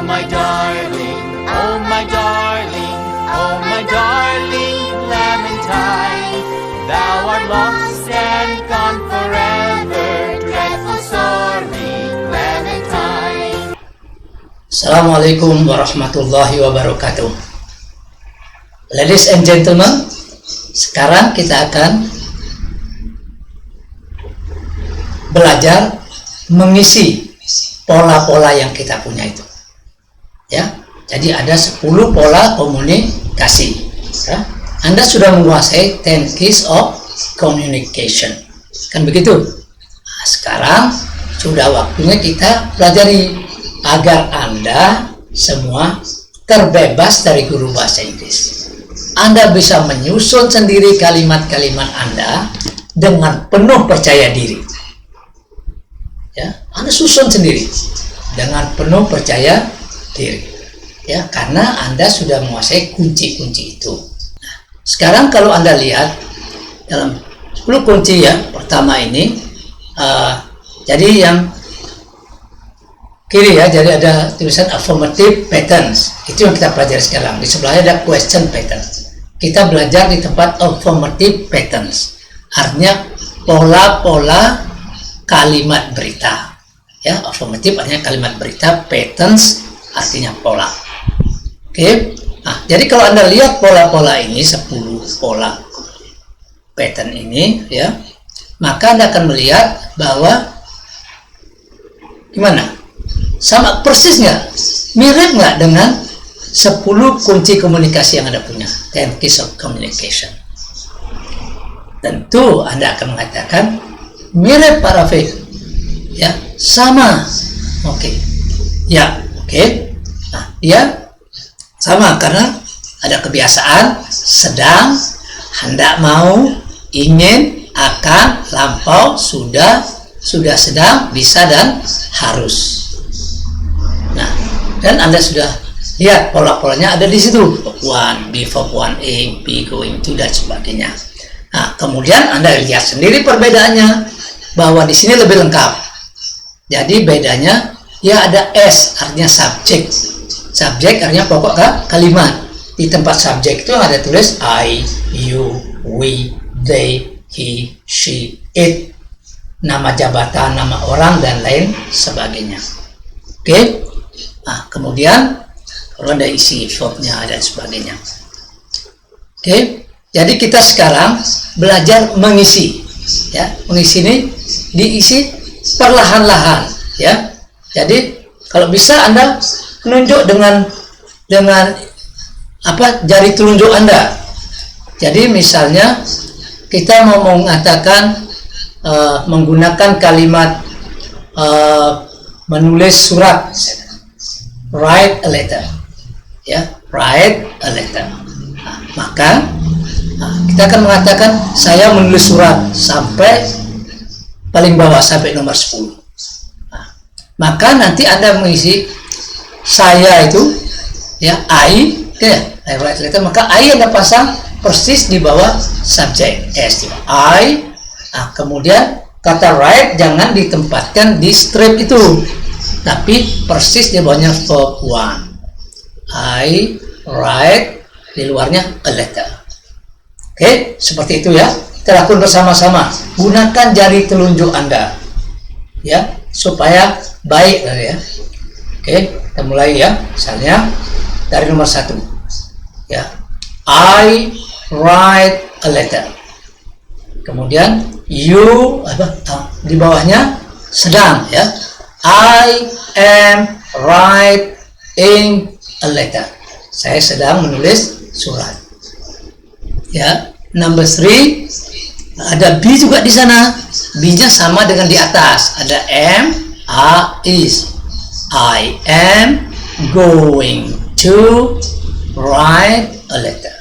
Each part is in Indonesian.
my darling, oh my darling, oh my darling Clementine, thou art lost and gone forever, dreadful sorry Clementine. Assalamualaikum warahmatullahi wabarakatuh. Ladies and gentlemen, sekarang kita akan belajar mengisi pola-pola yang kita punya itu. Ya, jadi ada 10 pola komunikasi. Ya. Anda sudah menguasai 10 keys of communication. Kan begitu? Nah, sekarang sudah waktunya kita pelajari agar Anda semua terbebas dari guru bahasa Inggris. Anda bisa menyusun sendiri kalimat-kalimat Anda dengan penuh percaya diri. Ya, Anda susun sendiri dengan penuh percaya diri. Ya, karena Anda sudah menguasai kunci-kunci itu. Nah, sekarang kalau Anda lihat dalam 10 kunci ya, pertama ini jadi yang kiri ya, jadi ada tulisan affirmative patterns. Itu yang kita pelajari sekarang. Di sebelahnya ada question pattern. Kita belajar di tempat affirmative patterns. Artinya pola-pola kalimat berita. Ya, affirmative artinya kalimat berita, patterns artinya pola. Oke. Nah, jadi kalau Anda lihat pola-pola ini, 10 pola pattern ini ya, maka Anda akan melihat bahwa gimana? Sama persis nggak? Mirip nggak dengan 10 kunci komunikasi yang Anda punya, 10 keys of communication? Tentu Anda akan mengatakan mirip Pak Rafiq, ya, sama. Oke. Ya, oke. Nah, dia sama karena ada kebiasaan, sedang, hendak, mau, ingin, akan, lampau, sudah sedang, bisa, dan harus. Nah, dan Anda sudah lihat pola-polanya ada di situ. Verb 1, be verb 1A, be going to, dan sebagainya. Nah, kemudian Anda lihat sendiri perbedaannya, bahwa di sini lebih lengkap. Jadi bedanya ya ada S, artinya subjek. Subjek artinya pokok kalimat. Di tempat subjek itu ada tulis I, you, we, they, he, she, it, nama jabatan, nama orang, dan lain sebagainya. Oke. Nah, kemudian kalau ada isi verbnya dan sebagainya. Oke. Jadi kita sekarang belajar mengisi. Ya, mengisi ini diisi perlahan-lahan. Ya. Jadi kalau bisa Anda menunjuk dengan jari telunjuk Anda. Jadi misalnya kita mau mengatakan menggunakan kalimat menulis surat, write a letter, ya, write a letter. Nah, maka kita akan mengatakan saya menulis surat sampai paling bawah, sampai nomor 10. Nah, maka nanti Anda mengisi saya itu ya, I, I write a letter, maka I Anda pasang persis di bawah subjek S, I. Nah, kemudian kata write jangan ditempatkan di strip itu, tapi persis di bawahnya verb 1. I write, di luarnya a letter. Oke, seperti itu ya. Kita lakukan bersama-sama. Gunakan jari telunjuk Anda, ya, supaya baik ya. Oke, kita mulai ya. Misalnya dari nomor 1, ya, I write a letter. Kemudian you di bawahnya sedang ya. I am writing a letter. Saya sedang menulis surat. Ya, number 3 ada be juga di sana. Be-nya sama dengan di atas. Ada am, is. I am going to write a letter.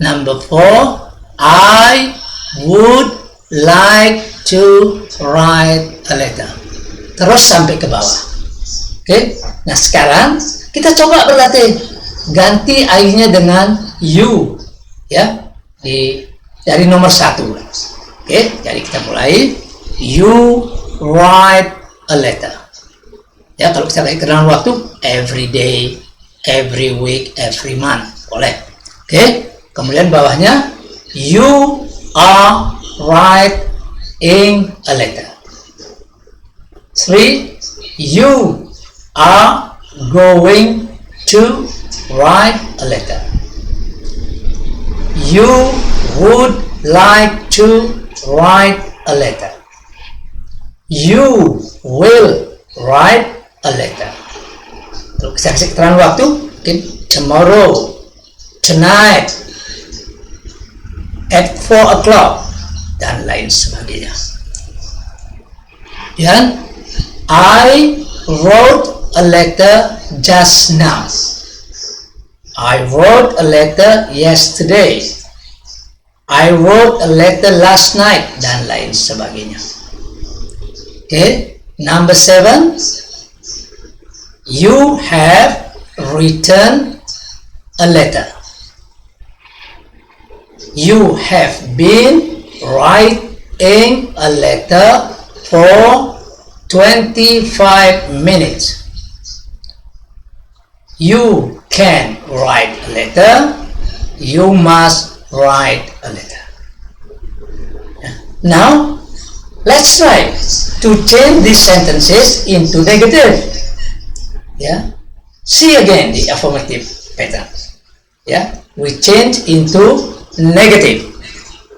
Number 4, I would like to write a letter. Terus sampai ke bawah. Oke. Nah, sekarang kita coba berlatih. Ganti I-nya dengan you. Ya. Dari nomor 1. Oke, jadi kita mulai. You write a letter. Ya, kalau kita pakai keterangan waktu, every day, every week, every month, boleh. Oke, kemudian bawahnya, you are writing a letter. 3. You are going to write a letter. You would like to write a letter. You will write a letter. Kalau kita kasih keterangan waktu, mungkin tomorrow, tonight, at 4 o'clock, dan lain sebagainya. Dan I wrote a letter just now. I wrote a letter yesterday. I wrote a letter last night, dan lain sebagainya. Okay, number 7. You have written a letter. You have been writing a letter for 25 minutes. You can write a letter. You must write a letter. Now, let's try to change these sentences into negative. Yeah. See again the affirmative pattern. Yeah. We change into negative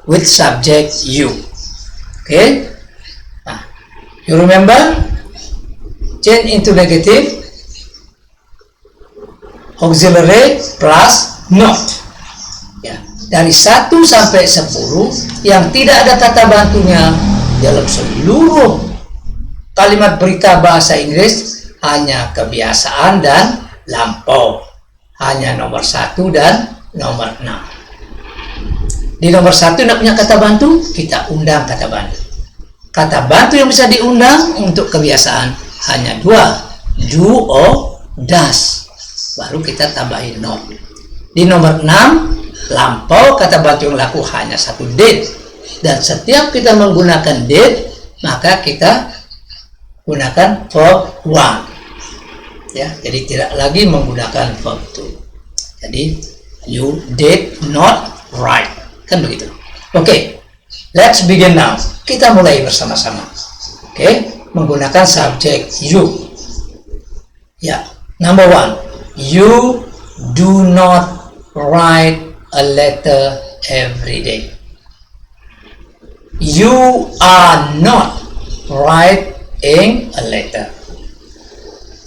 with subject you. Okay. You remember? Change into negative. Auxiliary plus not. Ya. Dari 1 sampai 10 yang tidak ada kata bantunya dalam seluruh kalimat berita bahasa Inggris, hanya kebiasaan dan lampau. Hanya nomor 1 dan nomor 6. Di nomor 1 tidak punya kata bantu, kita undang kata bantu. Kata bantu yang bisa diundang untuk kebiasaan hanya 2, do or does. Baru kita tambahin not. Di nomor 6, lampau kata bantu yang laku hanya 1 did. Dan setiap kita menggunakan did, maka kita gunakan verb 1. Ya, jadi tidak lagi menggunakan verb 2. Jadi you did not write, kan begitu. Oke, let's begin now. Kita mulai bersama-sama. Oke, menggunakan subjek you. Ya, number 1, you do not write a letter every day. You are not writing a letter.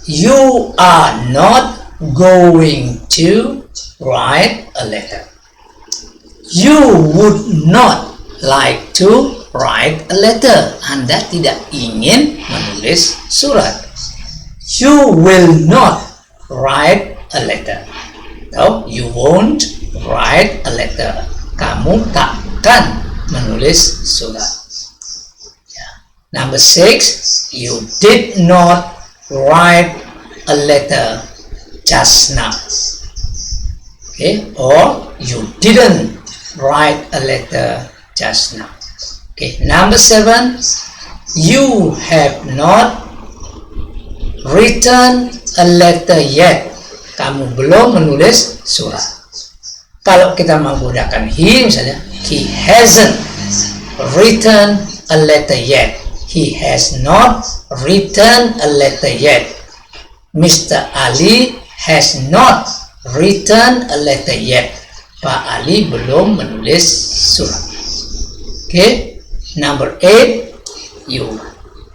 You are not going to write a letter. You would not like to write a letter. Anda tidak ingin menulis surat. You will not write a letter. No, you won't write a letter. Kamu takkan menulis surat. Number 6, you did not write a letter just now. Okay, or you didn't write a letter just now. Okay, number 7, you have not written a letter yet. Kamu belum menulis surat. Kalau kita menggunakan he misalnya, he hasn't written a letter yet. He has not written a letter yet. Mr. Ali has not written a letter yet. Pak Ali belum menulis surat. Okay, number 8, you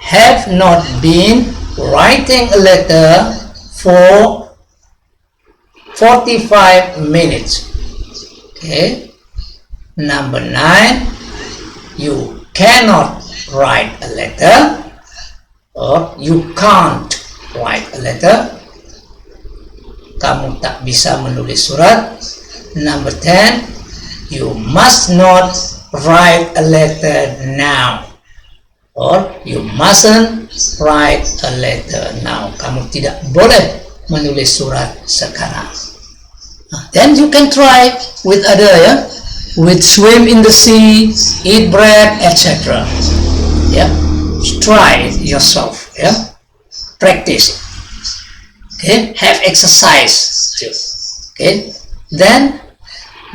have not been writing a letter for 45 minutes. Okay, number 9, you cannot write a letter, or you can't write a letter. Kamu tak bisa menulis surat. Number 10, you must not write a letter now, or you mustn't write a letter now. Kamu tidak boleh menulis surat sekarang. Then you can try with other, with swim in the sea, eat bread, etc. Yeah, try it yourself. Yeah, practice. Okay, have exercise too. Okay, then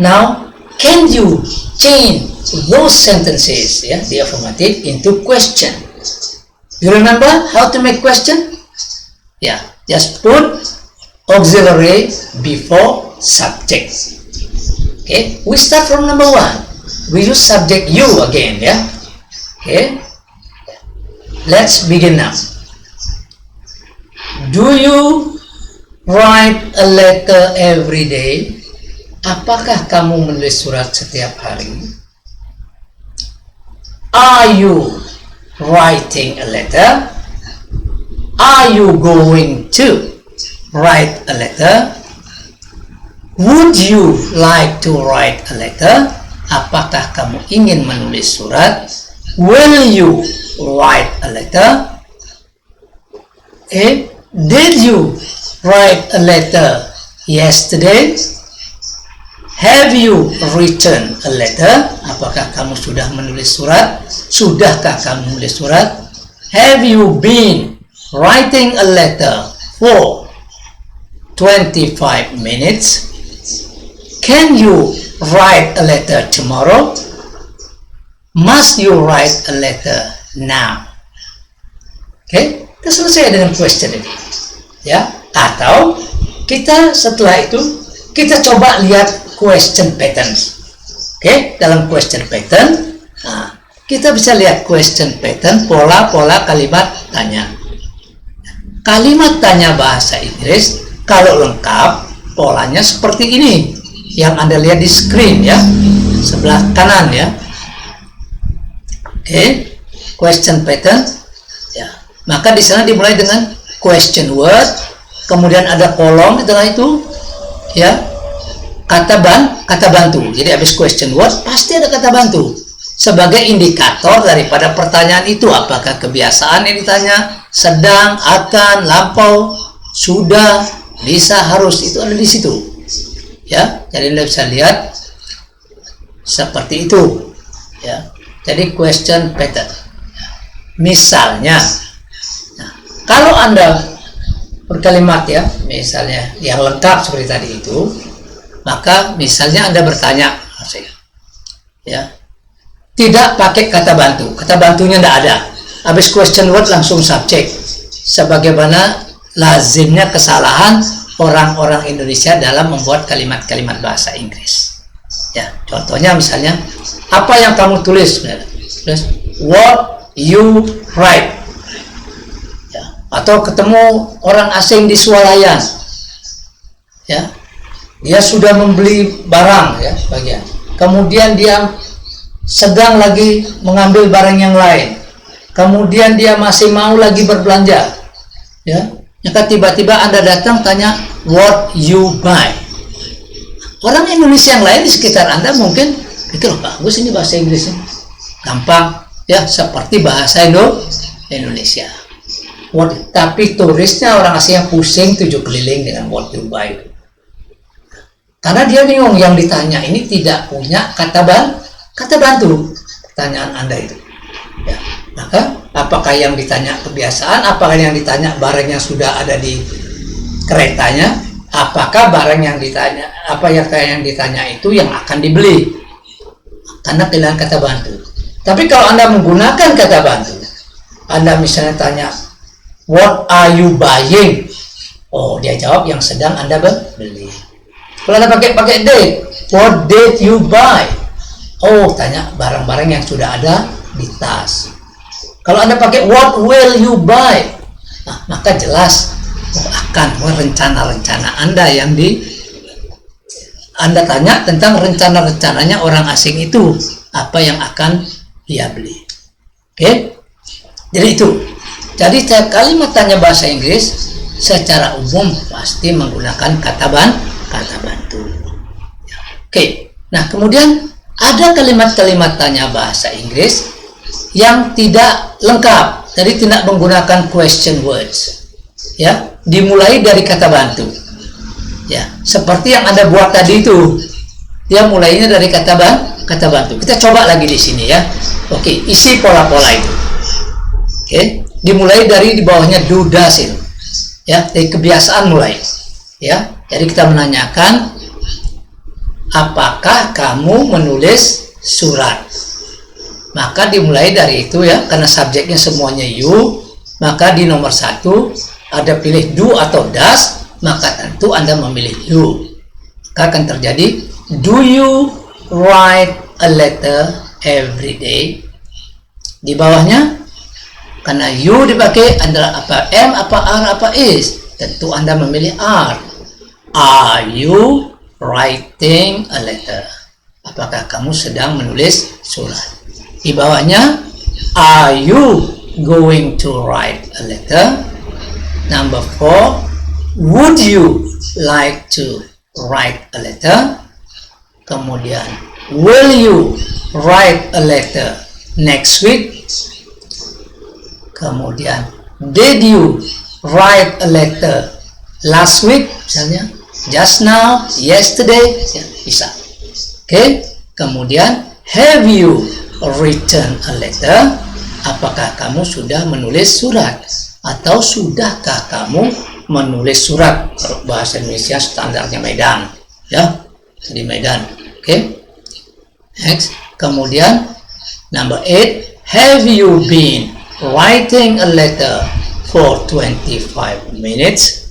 now can you change those sentences, the affirmative, into question? You remember how to make question? Just put auxiliary before subject. Okay, we start from number 1. We use subject you again, Okay, let's begin now. Do you write a letter every day? Apakah kamu menulis surat setiap hari? Are you writing a letter? Are you going to write a letter? Would you like to write a letter? Apakah kamu ingin menulis surat? Will you write a letter? Did you write a letter yesterday? Have you written a letter? Apakah kamu sudah menulis surat? Sudahkah kamu menulis surat? Have you been writing a letter for 25 minutes? Can you write a letter tomorrow? Must you write a letter now? Okay, kita selesai dengan question ini. Atau kita setelah itu kita coba lihat question patterns. Okay, dalam question pattern, kita bisa lihat question pattern, pola-pola kalimat tanya. Kalimat tanya bahasa Inggris kalau lengkap polanya seperti ini yang Anda lihat di screen sebelah kanan Okay, question pattern. Maka di sana dimulai dengan question word, kemudian ada kolom di tengah itu kata bantu. Jadi habis question word pasti ada kata bantu sebagai indikator daripada pertanyaan itu, apakah kebiasaan yang ditanya, sedang, akan, lampau, sudah, bisa, harus, itu ada di situ. Jadi Anda bisa lihat seperti itu. Jadi question pattern. Misalnya, kalau Anda berkalimat misalnya yang lengkap seperti tadi itu, maka misalnya Anda bertanya, tidak pakai kata bantu, kata bantunya tidak ada, habis question word langsung subject, sebagaimana lazimnya kesalahan orang-orang Indonesia dalam membuat kalimat-kalimat bahasa Inggris. Contohnya misalnya, apa yang kamu tulis? What you write. Atau ketemu orang asing di swalayan, dia sudah membeli barang sebagian, kemudian dia sedang lagi mengambil barang yang lain, kemudian dia masih mau lagi berbelanja, maka tiba-tiba Anda datang tanya what you buy. Orang Indonesia yang lain di sekitar Anda mungkin pikir, bagus ini bahasa Inggrisnya, gampang seperti bahasa Indonesia. Tapi turisnya orang asing yang pusing 7 keliling dengan what you buy, karena dia bingung, yang ditanya ini tidak punya kata bantu pertanyaan Anda itu. Maka apakah yang ditanya kebiasaan, apakah yang ditanya barang yang sudah ada di keretanya, apakah barang yang ditanya, yang ditanya itu yang akan dibeli, karena kehilangan kata bantu. Tapi kalau Anda menggunakan kata bantu, Anda misalnya tanya what are you buying? Dia jawab yang sedang Anda beli. Kalau Anda pakai date, what did you buy? Tanya barang-barang yang sudah ada di tas. Kalau Anda pakai what will you buy? Maka jelas akan rencana-rencana Anda yang Anda tanya tentang rencana-rencananya orang asing itu, apa yang akan dia beli. Oke? Jadi itu. Jadi kalimat tanya bahasa Inggris secara umum pasti menggunakan kata bantu. Oke. Nah, kemudian ada kalimat-kalimat tanya bahasa Inggris yang tidak lengkap, jadi tidak menggunakan question words. Dimulai dari kata bantu. Seperti yang Anda buat tadi itu. Dia mulainya dari kata bantu. Kita coba lagi di sini Oke, isi pola-pola itu. Oke. Dimulai dari di bawahnya do does itu. Ya, dari kebiasaan mulai. Ya, jadi kita menanyakan, apakah kamu menulis surat? Maka dimulai dari itu ya, karena subjeknya semuanya you, maka di nomor 1 ada pilih do atau does, maka tentu Anda memilih do. Maka akan terjadi, do you write a letter every day? Di bawahnya, karena you dipakai adalah apa am, apa are, apa is, tentu Anda memilih are. Are you writing a letter? Apakah kamu sedang menulis surat? Di bawahnya, are you going to write a letter? Number 4, would you like to write a letter? Kemudian, will you write a letter next week? Kemudian, did you write a letter last week? Misalnya, just now, yesterday, ya, bisa. Oke. Kemudian, have you written a letter? Apakah kamu sudah menulis surat? Atau sudahkah kamu menulis surat? Kalau bahasa Indonesia standarnya Medan, ya, di Medan. Oke. Next. Kemudian, number 8, have you been writing a letter for 25 minutes?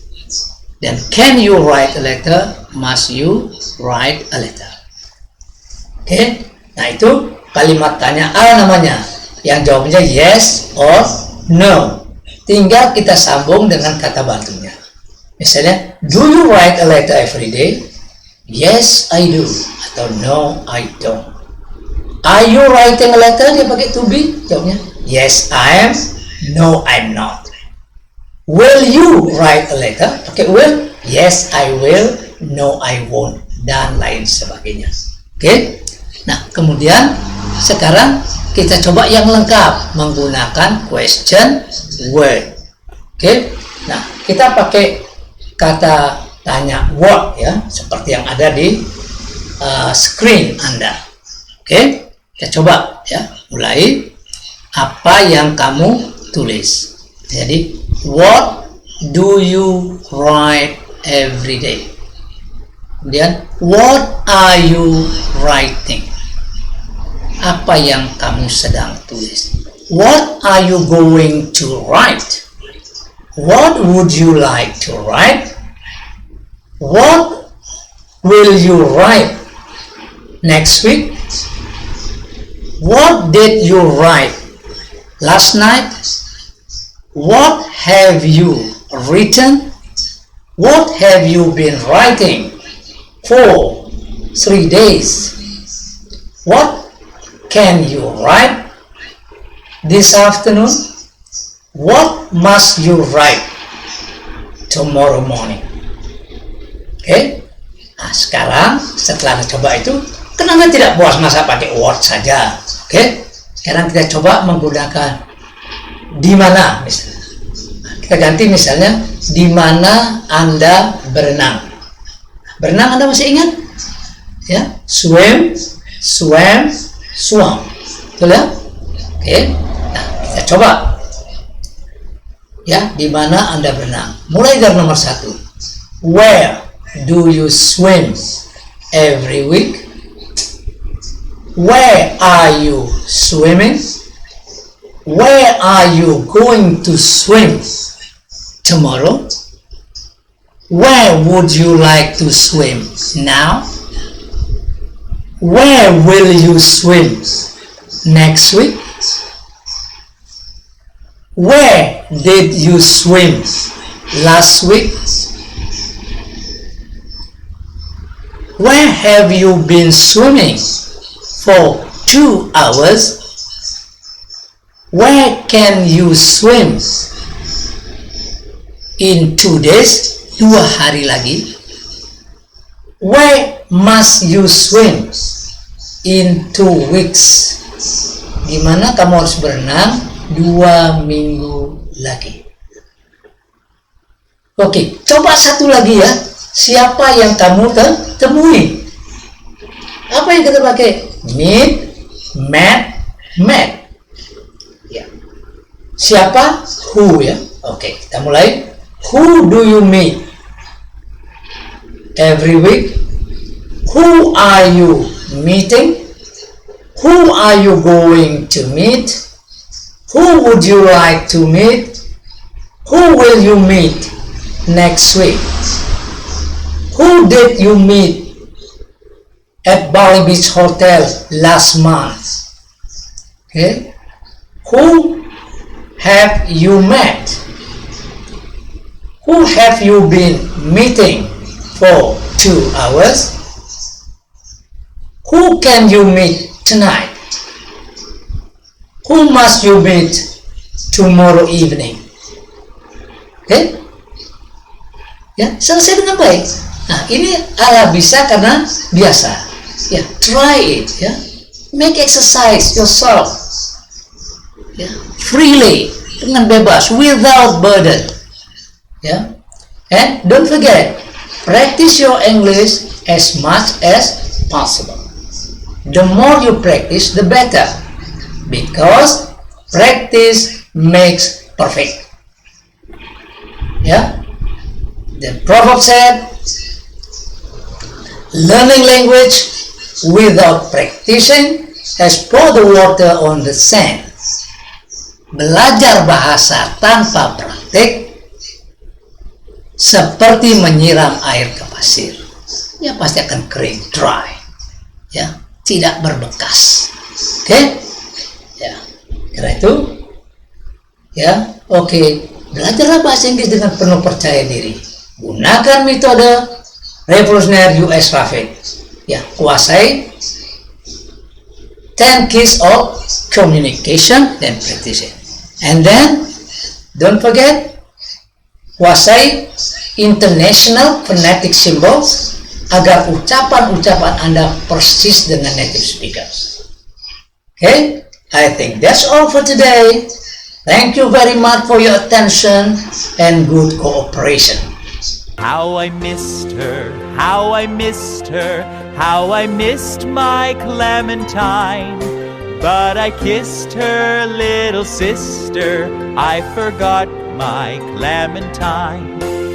Then can you write a letter? Must you write a letter? Oke, nah itu kalimat tanya A namanya, yang jawabnya yes or no. Tinggal kita sambung dengan kata bantunya. Misalnya, do you write a letter every day? Yes, I do. Atau no, I don't. Are you writing a letter? Dia pakai to be. Jawabnya, yes, I am. No, I'm not. Will you write a letter? Pakai will. Yes, I will. No, I won't. Dan lain sebagainya. Oke. Nah, kemudian sekarang kita coba yang lengkap menggunakan question word. Oke. Nah, kita pakai kata tanya what ya, seperti yang ada di screen Anda. Oke. Kita coba ya, mulai apa yang kamu tulis. Jadi, what do you write every day? Kemudian, what are you writing? Apa yang kamu sedang tulis? What are you going to write? What would you like to write? What will you write next week? What did you write last night? What have you written? What have you been writing for 3 days? What can you write this afternoon? What must you write tomorrow morning? Oke. Nah, sekarang setelah coba itu, kenapa tidak puas masa pakai what saja? Oke. Sekarang kita coba menggunakan di mana misalnya. Kita ganti misalnya, di mana Anda berenang. Berenang Anda masih ingat? Ya, swim, swam, swam. Betul ya? Oke. Nah, kita coba. Ya, di mana Anda berenang. Mulai dari nomor 1. Where do you swim every week? Where are you swimming? Where are you going to swim tomorrow? Where would you like to swim now? Where will you swim next week? Where did you swim last week? Where have you been swimming for 2 hours? Where can you swim in 2 days? 2 hari lagi. Where must you swim in 2 weeks? Di mana kamu harus berenang 2 minggu lagi. Oke, coba satu lagi ya. Siapa yang kamu temui? Apa yang kita pakai? Meet, met, met. Ya. Siapa? Who ya. Oke, kita mulai. Who do you meet every week? Who are you meeting? Who are you going to meet? Who would you like to meet? Who will you meet next week? Who did you meet at Bali Beach Hotel last month? Okay. Who have you met? Who have you been meeting for 2 hours? Who can you meet tonight? Who must you meet tomorrow evening? Okay? Ya, selesai dengan baik. Nah, ini bisa karena biasa. Ya, try it. Ya, make exercise yourself. Ya, freely, dengan bebas, without burden. Ya, and don't forget, practice your English as much as possible. The more you practice, the better, because practice makes perfect. Yeah, the proverb said, learning language without practicing has poured the water on the sand. Belajar bahasa tanpa praktik seperti menyiram air ke pasir. Ya, pasti akan kering, dry. Ya, tidak berbekas. Oke? Ya, kira itu. Ya, oke. Belajarlah bahasa Inggris dengan penuh percaya diri. Gunakan metode revolusioner US Rapid. Ya, kuasai 10 keys of communication dan practicing. And then, don't forget, kuasai international phonetic symbols agar ucapan-ucapan Anda persis dengan native speakers. Okay, I think that's all for today. Thank you very much for your attention and good cooperation. How I missed her, how I missed her, how I missed my Clementine. But I kissed her little sister, I forgot my Clementine.